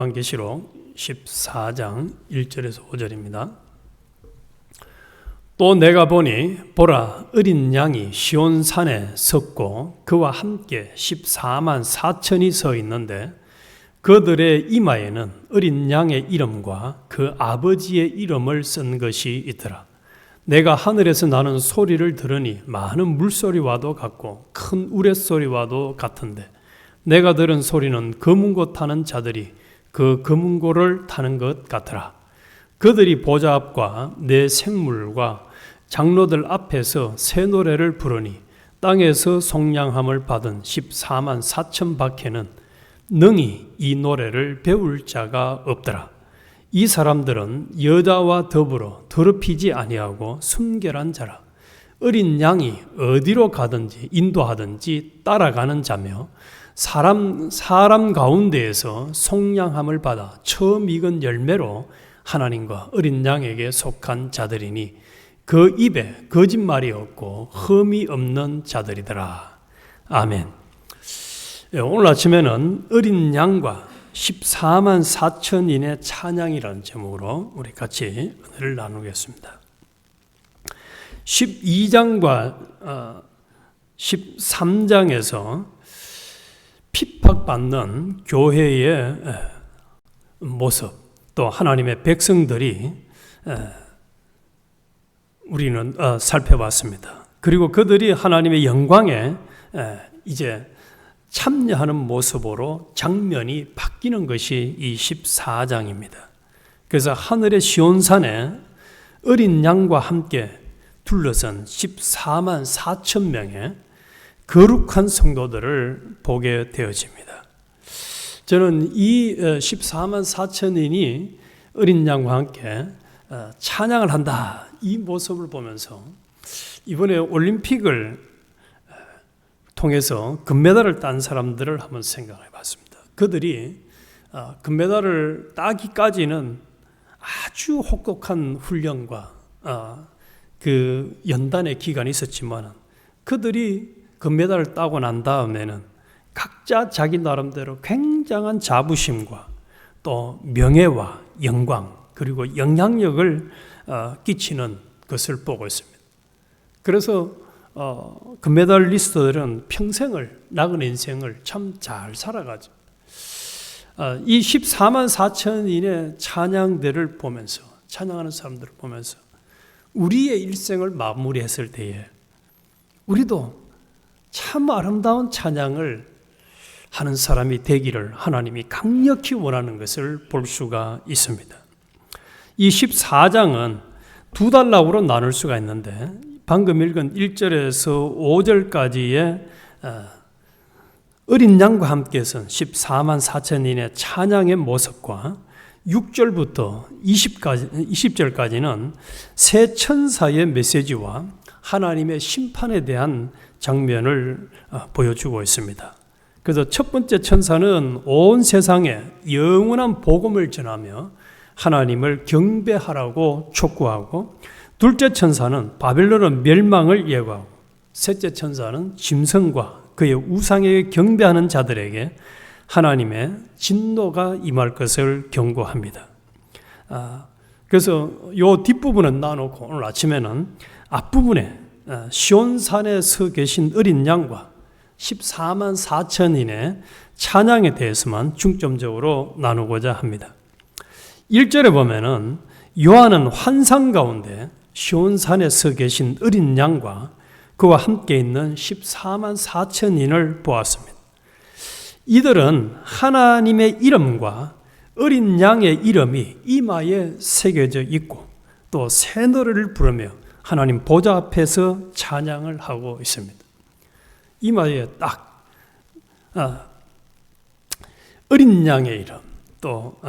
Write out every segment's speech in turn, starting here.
요한계시록 14장 1절에서 5절입니다. 또 내가 보니 보라 어린 양이 시온 산에 섰고 그와 함께 14만 4천이 서 있는데 그들의 이마에는 어린 양의 이름과 그 아버지의 이름을 쓴 것이 있더라. 내가 하늘에서 나는 소리를 들으니 많은 물소리와도 같고 큰 우레소리와도 같은데 내가 들은 소리는 검은고 타는 자들이 그 검은고를 타는 것 같더라. 그들이 보좌 앞과 내 생물과 장로들 앞에서 새 노래를 부르니 땅에서 속량함을 받은 14만 4천 박해는 능히 이 노래를 배울 자가 없더라. 이 사람들은 여자와 더불어 더럽히지 아니하고 순결한 자라. 어린 양이 어디로 가든지 인도하든지 따라가는 자며 사람 가운데에서 속량함을 받아 처음 익은 열매로 하나님과 어린 양에게 속한 자들이니 그 입에 거짓말이 없고 흠이 없는 자들이더라. 아멘. 오늘 아침에는 어린 양과 14만 4천인의 찬양이라는 제목으로 우리 같이 은혜를 나누겠습니다. 12장과 13장에서 핍박받는 교회의 모습, 또 하나님의 백성들이 우리는 살펴봤습니다. 그리고 그들이 하나님의 영광에 이제 참여하는 모습으로 장면이 바뀌는 것이 이 14장입니다. 그래서 하늘의 시온산에 어린 양과 함께 둘러선 14만 4천 명의 거룩한 성도들을 보게 되어집니다. 저는 이 14만 4천인이 어린 양과 함께 찬양을 한다, 이 모습을 보면서 이번에 올림픽을 통해서 금메달을 딴 사람들을 한번 생각해 봤습니다. 그들이 금메달을 따기까지는 아주 혹독한 훈련과 그 연단의 기간이 있었지만 그들이 금메달을 따고 난 다음에는 각자 자기 나름대로 굉장한 자부심과 또 명예와 영광 그리고 영향력을 끼치는 것을 보고 있습니다. 그래서 금메달리스트들은 평생을, 나은 인생을 참 잘 살아가죠. 이 14만 4천인의 찬양들을 보면서, 찬양하는 사람들을 보면서 우리의 일생을 마무리했을 때에 우리도 참 아름다운 찬양을 하는 사람이 되기를 하나님이 강력히 원하는 것을 볼 수가 있습니다. 이 14장은 두 단락으로 나눌 수가 있는데 방금 읽은 1절에서 5절까지의 어린 양과 함께 선 14만 4천인의 찬양의 모습과 6절부터 20절까지는 새 천사의 메시지와 하나님의 심판에 대한 장면을 보여주고 있습니다. 그래서 첫 번째 천사는 온 세상에 영원한 복음을 전하며 하나님을 경배하라고 촉구하고, 둘째 천사는 바벨론의 멸망을 예고하고, 셋째 천사는 짐승과 그의 우상에게 경배하는 자들에게 하나님의 진노가 임할 것을 경고합니다. 그래서 이 뒷부분은 나누고 오늘 아침에는 앞부분에 시온산에 서 계신 어린 양과 14만 4천인의 찬양에 대해서만 중점적으로 나누고자 합니다. 1절에 보면은 요한은 환상 가운데 시온산에 서 계신 어린 양과 그와 함께 있는 14만 4천인을 보았습니다. 이들은 하나님의 이름과 어린 양의 이름이 이마에 새겨져 있고 또 새 노래를 부르며 하나님 보좌 앞에서 찬양을 하고 있습니다. 이마에 딱 어린 양의 이름, 또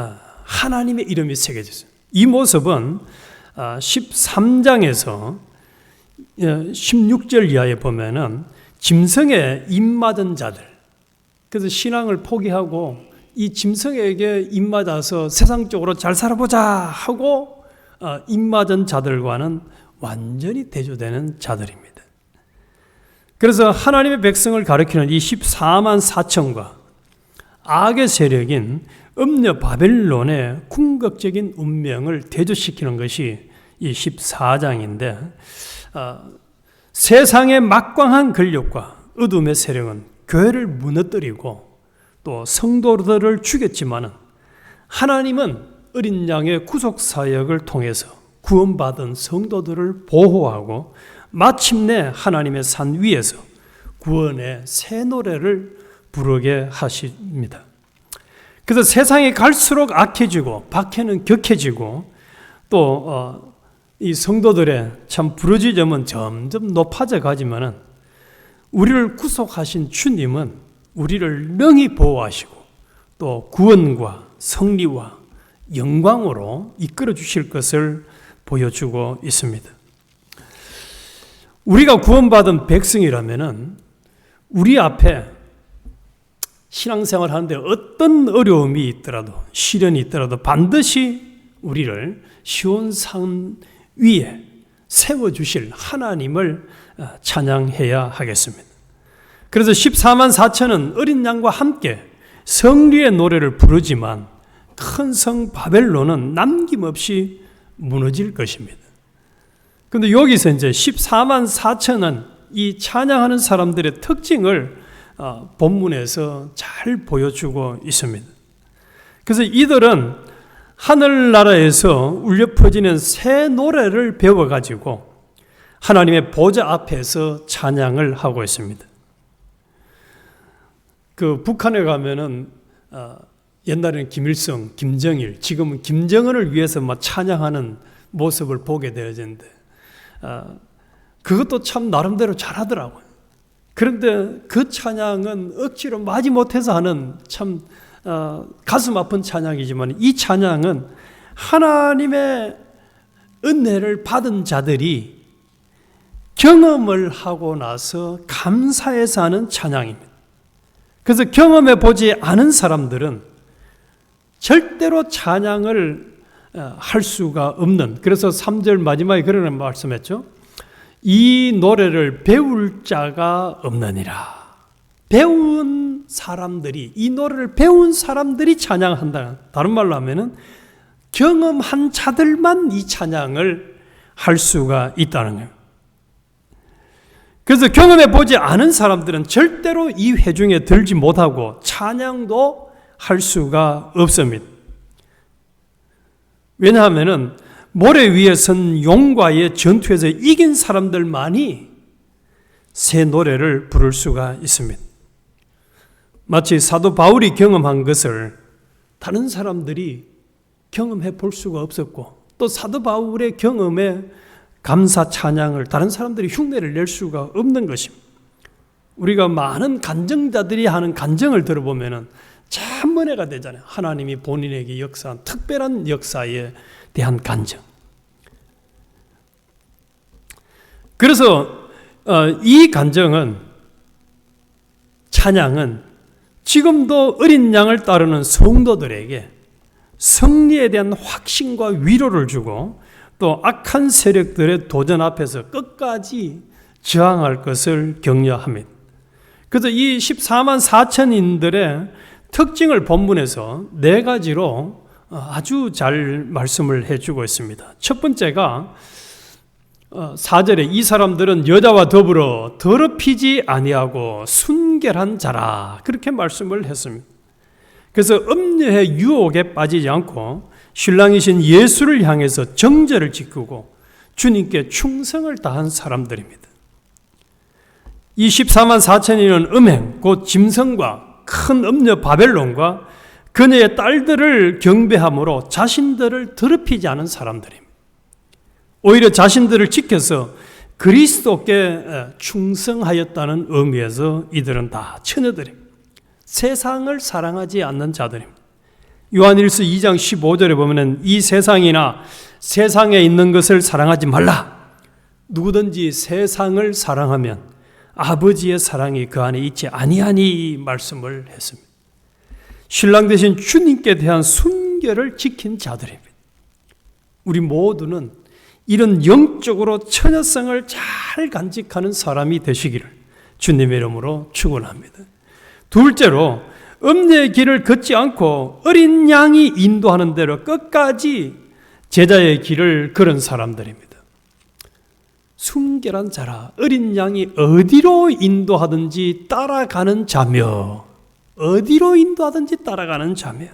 하나님의 이름이 새겨져 있습니다. 이 모습은 13장에서 16절 이하에 보면은 짐승에 입맞은 자들, 그래서 신앙을 포기하고 이 짐승에게 입맞아서 세상적으로 잘 살아보자 하고 입맞은 자들과는 완전히 대조되는 자들입니다. 그래서 하나님의 백성을 가리키는 이 14만 4천과 악의 세력인 음녀 바벨론의 궁극적인 운명을 대조시키는 것이 이 14장인데 세상의 막강한 권력과 어둠의 세력은 교회를 무너뜨리고 또 성도들을 죽였지만은 하나님은 어린 양의 구속 사역을 통해서 구원받은 성도들을 보호하고 마침내 하나님의 산 위에서 구원의 새 노래를 부르게 하십니다. 그래서 세상이 갈수록 악해지고 박해는 격해지고 또 이 성도들의 참 부르짖음은 점점 높아져 가지만은 우리를 구속하신 주님은 우리를 능히 보호하시고 또 구원과 승리와 영광으로 이끌어 주실 것을 보여주고 있습니다. 우리가 구원받은 백성이라면은 우리 앞에 신앙생활 하는데 어떤 어려움이 있더라도 시련이 있더라도 반드시 우리를 시온 산 위에 세워주실 하나님을 찬양해야 하겠습니다. 그래서 14만 4천은 어린 양과 함께 승리의 노래를 부르지만 큰 성 바벨론은 남김없이 무너질 것입니다. 그런데 여기서 이제 14만 4천은 이 찬양하는 사람들의 특징을 본문에서 잘 보여주고 있습니다. 그래서 이들은 하늘나라에서 울려 퍼지는 새 노래를 배워가지고 하나님의 보좌 앞에서 찬양을 하고 있습니다. 그 북한에 가면은 옛날에는 김일성, 김정일, 지금은 김정은을 위해서 막 찬양하는 모습을 보게 되어지는데 그것도 참 나름대로 잘하더라고요. 그런데 그 찬양은 억지로 마지 못해서 하는 참 가슴 아픈 찬양이지만 이 찬양은 하나님의 은혜를 받은 자들이 경험을 하고 나서 감사해서 하는 찬양입니다. 그래서 경험해 보지 않은 사람들은 절대로 찬양을 할 수가 없는, 그래서 3절 마지막에 그런 말씀했죠. 이 노래를 배울 자가 없느니라. 배운 사람들이, 이 노래를 배운 사람들이 찬양한다. 다른 말로 하면은 경험한 자들만 이 찬양을 할 수가 있다는 거예요. 그래서 경험해 보지 않은 사람들은 절대로 이 회중에 들지 못하고 찬양도 할 수가 없습니다. 왜냐하면은 모래 위에 선 용과의 전투에서 이긴 사람들만이 새 노래를 부를 수가 있습니다. 마치 사도 바울이 경험한 것을 다른 사람들이 경험해 볼 수가 없었고 또 사도 바울의 경험에 감사 찬양을 다른 사람들이 흉내를 낼 수가 없는 것입니다. 우리가 많은 간증자들이 하는 간증을 들어보면 참 은혜가 되잖아요. 하나님이 본인에게 역사한 특별한 역사에 대한 간증. 그래서 이 간증은, 찬양은 지금도 어린 양을 따르는 성도들에게 승리에 대한 확신과 위로를 주고 또 악한 세력들의 도전 앞에서 끝까지 저항할 것을 격려합니다. 그래서 이 14만 4천인들의 특징을 본문에서 4가지로 아주 잘 말씀을 해주고 있습니다. 첫 번째가 4절에 이 사람들은 여자와 더불어 더럽히지 아니하고 순결한 자라, 그렇게 말씀을 했습니다. 그래서 음녀의 유혹에 빠지지 않고 신랑이신 예수를 향해서 정죄를 지키고 주님께 충성을 다한 사람들입니다. 이 14만 4천이는 음행, 곧 짐승과 큰 음녀 바벨론과 그녀의 딸들을 경배함으로 자신들을 더럽히지 않은 사람들입니다. 오히려 자신들을 지켜서 그리스도께 충성하였다는 의미에서 이들은 다 처녀들입니다. 세상을 사랑하지 않는 자들입니다. 요한일서 2장 15절에 보면 이 세상이나 세상에 있는 것을 사랑하지 말라. 누구든지 세상을 사랑하면 아버지의 사랑이 그 안에 있지 아니하니 말씀을 했습니다. 신랑 되신 주님께 대한 순결을 지킨 자들입니다. 우리 모두는 이런 영적으로 처녀성을 잘 간직하는 사람이 되시기를 주님의 이름으로 축원합니다. 둘째로 음녀의 길을 걷지 않고 어린 양이 인도하는 대로 끝까지 제자의 길을 걸은 사람들입니다. 순결한 자라, 어린 양이 어디로 인도하든지 따라가는 자며, 어디로 인도하든지 따라가는 자며.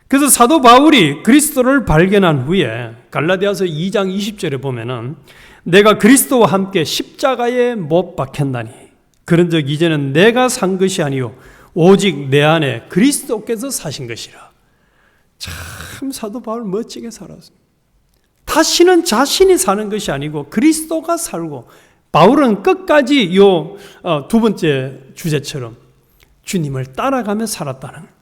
그래서 사도 바울이 그리스도를 발견한 후에 갈라디아서 2장 20절에 보면은 내가 그리스도와 함께 십자가에 못 박혔나니 그런즉 이제는 내가 산 것이 아니요 오직 내 안에 그리스도께서 사신 것이라. 참 사도 바울 멋지게 살았습니다. 다시는 자신이 사는 것이 아니고 그리스도가 살고, 바울은 끝까지 두 번째 주제처럼 주님을 따라가며 살았다는 거예요.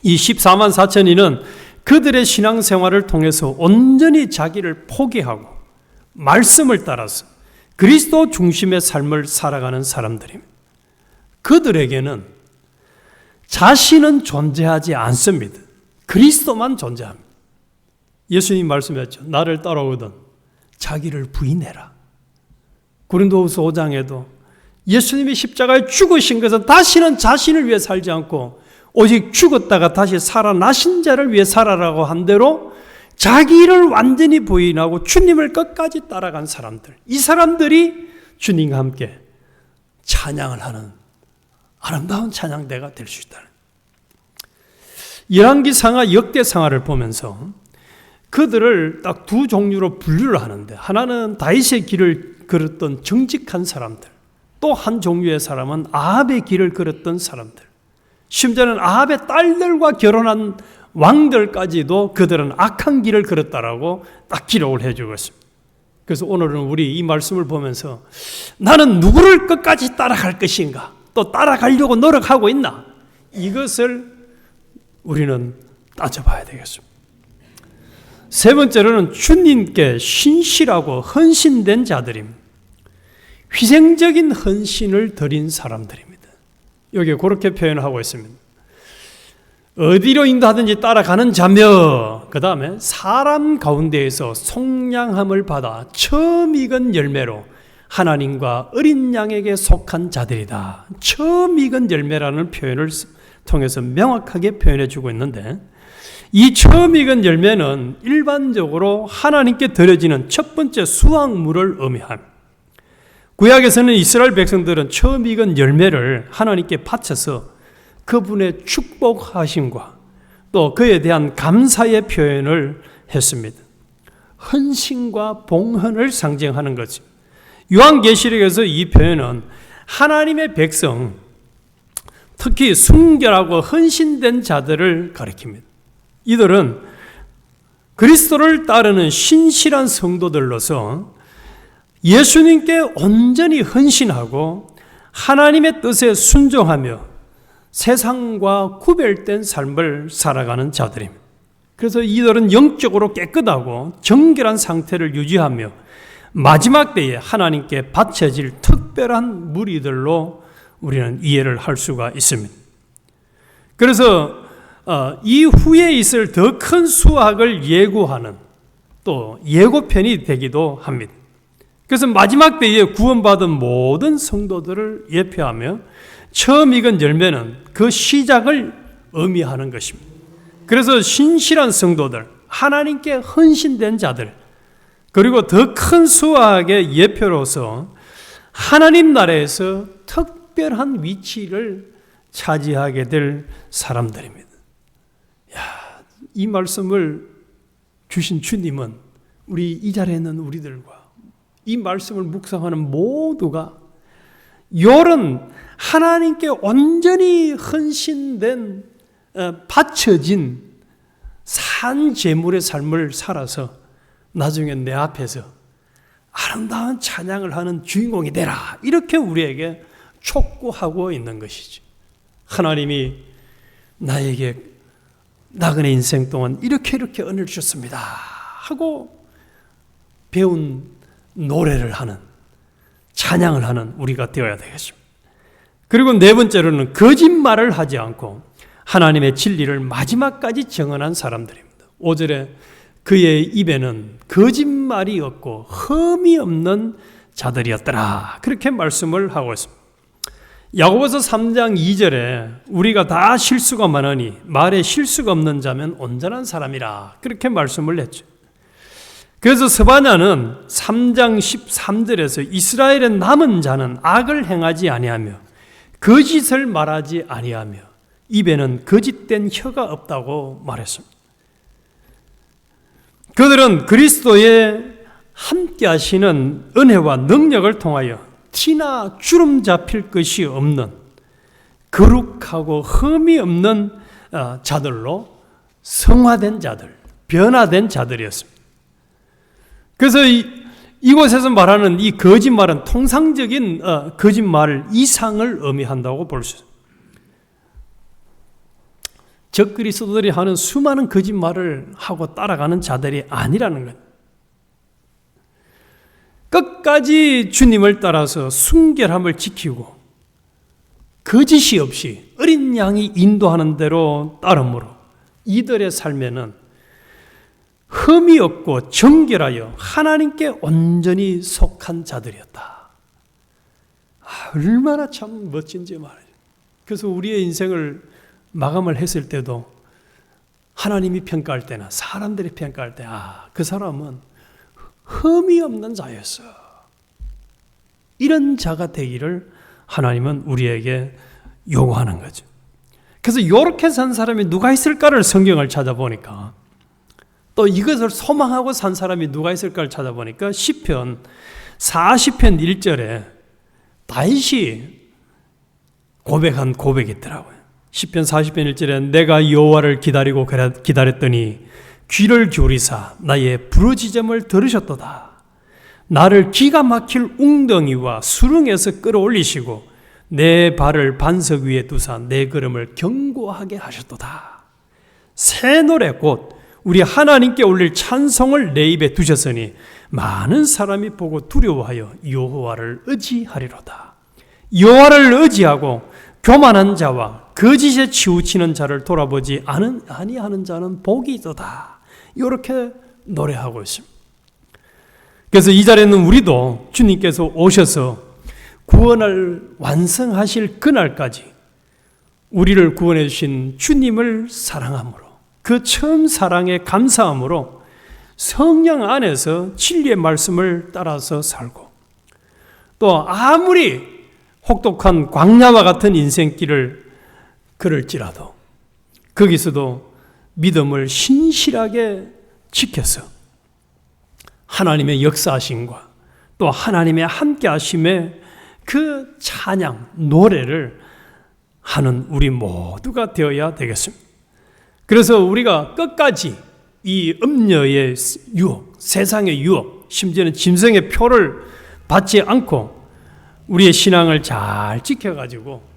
이 14만 4천인은 그들의 신앙생활을 통해서 온전히 자기를 포기하고 말씀을 따라서 그리스도 중심의 삶을 살아가는 사람들입니다. 그들에게는 자신은 존재하지 않습니다. 그리스도만 존재합니다. 예수님 말씀하셨죠. 나를 따라오거든 자기를 부인해라. 고린도후서 5장에도 예수님이 십자가에 죽으신 것은 다시는 자신을 위해 살지 않고 오직 죽었다가 다시 살아나신 자를 위해 살아라고 한 대로 자기를 완전히 부인하고 주님을 끝까지 따라간 사람들, 이 사람들이 주님과 함께 찬양을 하는 아름다운 찬양대가 될 수 있다는. 열왕기상하, 역대상하를 보면서 그들을 딱 두 종류로 분류를 하는데, 하나는 다윗의 길을 걸었던 정직한 사람들, 또 한 종류의 사람은 아합의 길을 걸었던 사람들, 심지어는 아합의 딸들과 결혼한 왕들까지도 그들은 악한 길을 걸었다라고 딱 기록을 해주고 있습니다. 그래서 오늘은 우리 이 말씀을 보면서 나는 누구를 끝까지 따라갈 것인가, 또 따라가려고 노력하고 있나, 이것을 우리는 따져봐야 되겠습니다. 세 번째로는 주님께 신실하고 헌신된 자들입니다. 희생적인 헌신을 드린 사람들입니다. 여기 그렇게 표현하고 있습니다. 어디로 인도하든지 따라가는 자며, 그 다음에 사람 가운데에서 속량함을 받아 처음 익은 열매로 하나님과 어린 양에게 속한 자들이다. 처음 익은 열매라는 표현을 통해서 명확하게 표현해 주고 있는데, 이 처음 익은 열매는 일반적으로 하나님께 드려지는 첫 번째 수확물을 의미합니다. 구약에서는 이스라엘 백성들은 처음 익은 열매를 하나님께 바쳐서 그분의 축복하심과 또 그에 대한 감사의 표현을 했습니다. 헌신과 봉헌을 상징하는 거죠. 요한계시록에서 이 표현은 하나님의 백성, 특히 순결하고 헌신된 자들을 가리킵니다. 이들은 그리스도를 따르는 신실한 성도들로서 예수님께 온전히 헌신하고 하나님의 뜻에 순종하며 세상과 구별된 삶을 살아가는 자들입니다. 그래서 이들은 영적으로 깨끗하고 정결한 상태를 유지하며 마지막 때에 하나님께 바쳐질 특별한 무리들로 우리는 이해를 할 수가 있습니다. 그래서 이후에 있을 더 큰 수확을 예고하는 또 예고편이 되기도 합니다. 그래서 마지막 때에 구원받은 모든 성도들을 예표하며 처음 익은 열매는 그 시작을 의미하는 것입니다. 그래서 신실한 성도들, 하나님께 헌신된 자들, 그리고 더 큰 수확의 예표로서 하나님 나라에서 특별한 위치를 차지하게 될 사람들입니다. 이 말씀을 주신 주님은 우리 이 자리에 있는 우리들과 이 말씀을 묵상하는 모두가 이런 하나님께 온전히 헌신된 바쳐진 산 제물의 삶을 살아서 나중에 내 앞에서 아름다운 찬양을 하는 주인공이 되라, 이렇게 우리에게 촉구하고 있는 것이죠. 하나님이 나에게 나그네 인생 동안 이렇게 은혜를 주셨습니다 하고 배운 노래를 하는, 찬양을 하는 우리가 되어야 되겠습니다. 그리고 네 번째로는 거짓말을 하지 않고 하나님의 진리를 마지막까지 정언한 사람들입니다. 5절에 그의 입에는 거짓말이 없고 흠이 없는 자들이었더라, 그렇게 말씀을 하고 있습니다. 야고보서 3장 2절에 우리가 다 실수가 많으니 말에 실수가 없는 자면 온전한 사람이라 그렇게 말씀을 했죠. 그래서 스바냐는 3장 13절에서 이스라엘의 남은 자는 악을 행하지 아니하며 거짓을 말하지 아니하며 입에는 거짓된 혀가 없다고 말했습니다. 그들은 그리스도의 함께 하시는 은혜와 능력을 통하여 티나 주름 잡힐 것이 없는 거룩하고 흠이 없는 자들로 성화된 자들, 변화된 자들이었습니다. 그래서 이곳에서 말하는 이 거짓말은 통상적인 거짓말 이상을 의미한다고 볼 수 있습니다. 적그리스도들이 하는 수많은 거짓말을 하고 따라가는 자들이 아니라는 것. 끝까지 주님을 따라서 순결함을 지키고 거짓이 없이 어린 양이 인도하는 대로 따름으로 이들의 삶에는 흠이 없고 정결하여 하나님께 온전히 속한 자들이었다. 얼마나 참 멋진지 말이에요. 그래서 우리의 인생을 마감을 했을 때도 하나님이 평가할 때나 사람들이 평가할 때 그 사람은 흠이 없는 자였어. 이런 자가 되기를 하나님은 우리에게 요구하는 거죠. 그래서 이렇게 산 사람이 누가 있을까를 성경을 찾아보니까 또 이것을 소망하고 산 사람이 누가 있을까를 찾아보니까 시편 40편 1절에 다윗이 고백한 고백이 있더라고요. 시편 40편 1절에 내가 여호와를 기다리고 기다렸더니 귀를 기울이사 나의 부르짖음을 들으셨도다. 나를 기가 막힐 웅덩이와 수렁에서 끌어올리시고 내 발을 반석 위에 두사 내 걸음을 견고하게 하셨도다. 새 노래 곧 우리 하나님께 올릴 찬송을 내 입에 두셨으니 많은 사람이 보고 두려워하여 여호와를 의지하리로다. 여호와를 의지하고 교만한 자와 거짓에 치우치는 자를 돌아보지 아니하는 자는 복이 있도다. 이렇게 노래하고 있습니다. 그래서 이 자리에는 우리도 주님께서 오셔서 구원을 완성하실 그날까지 우리를 구원해 주신 주님을 사랑함으로 그 처음 사랑에 감사함으로 성령 안에서 진리의 말씀을 따라서 살고 또 아무리 혹독한 광야와 같은 인생길을 걸을지라도 거기서도 믿음을 신실하게 지켜서 하나님의 역사하심과 또 하나님의 함께하심의 그 찬양, 노래를 하는 우리 모두가 되어야 되겠습니다. 그래서 우리가 끝까지 이 음녀의 유혹, 세상의 유혹, 심지어는 짐승의 표를 받지 않고 우리의 신앙을 잘 지켜가지고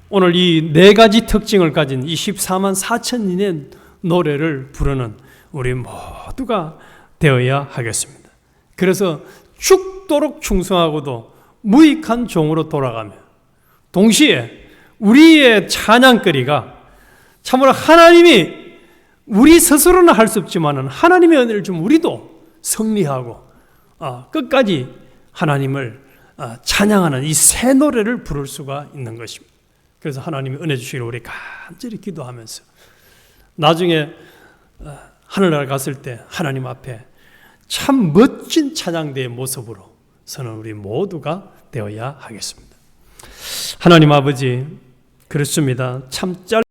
오늘 이 네 가지 특징을 가진 이 14만 4천인의 노래를 부르는 우리 모두가 되어야 하겠습니다. 그래서 죽도록 충성하고도 무익한 종으로 돌아가며 동시에 우리의 찬양거리가 참으로 하나님이 우리 스스로는 할 수 없지만 하나님의 은혜를 좀 우리도 승리하고 끝까지 하나님을 찬양하는 이 새 노래를 부를 수가 있는 것입니다. 그래서 하나님이 은혜 주시기를 우리 간절히 기도하면서 나중에 하늘나라 갔을 때 하나님 앞에 참 멋진 찬양대의 모습으로 서는 우리 모두가 되어야 하겠습니다. 하나님 아버지, 그렇습니다. 참